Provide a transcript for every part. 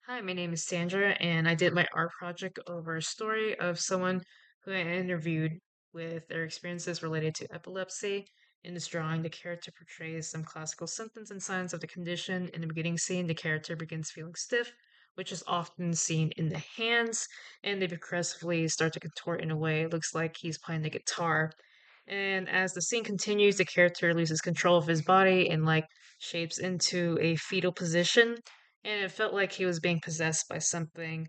Hi, my name is Sandra, and I did my art project over a story of someone who I interviewed with their experiences related to epilepsy. In this drawing, the character portrays some classical symptoms and signs of the condition. In the beginning scene, the character begins feeling stiff, which is often seen in the hands, and they progressively start to contort in a way it looks like he's playing the guitar. And as the scene continues, the character loses control of his body and shapes into a fetal position, and it felt like he was being possessed by something.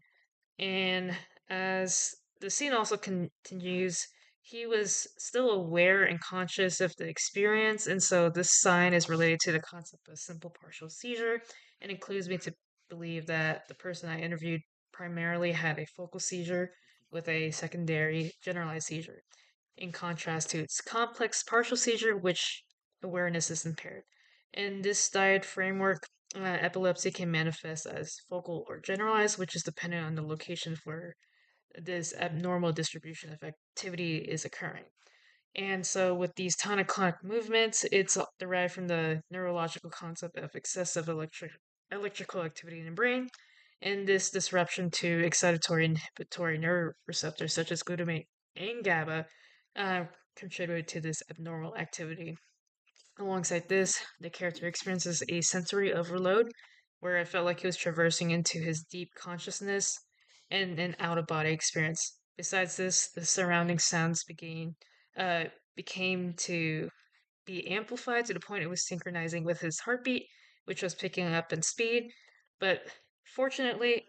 And as the scene also continues, he was still aware and conscious of the experience, and so this sign is related to the concept of simple partial seizure and includes me to believe that the person I interviewed primarily had a focal seizure with a secondary generalized seizure, in contrast to its complex partial seizure, which awareness is impaired. In this diet framework, epilepsy can manifest as focal or generalized, which is dependent on the location where this abnormal distribution of activity is occurring. And so, with these tonic-clonic movements, it's derived from the neurological concept of excessive electrical activity in the brain, and this disruption to excitatory and inhibitory nerve receptors such as glutamate and GABA uh, contribute to this abnormal activity. Alongside this, the character experiences a sensory overload where it felt like he was traversing into his deep consciousness and an out of body experience. Besides this, the surrounding sounds uh, became to be amplified to the point it was synchronizing with his heartbeat, which was picking up in speed. But unfortunately,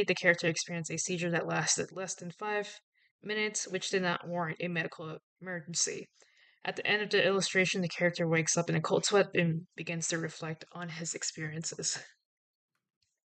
the character experienced a seizure that lasted less than 5 minutes, which did not warrant a medical emergency. At the end of the illustration, the character wakes up in a cold sweat and begins to reflect on his experiences.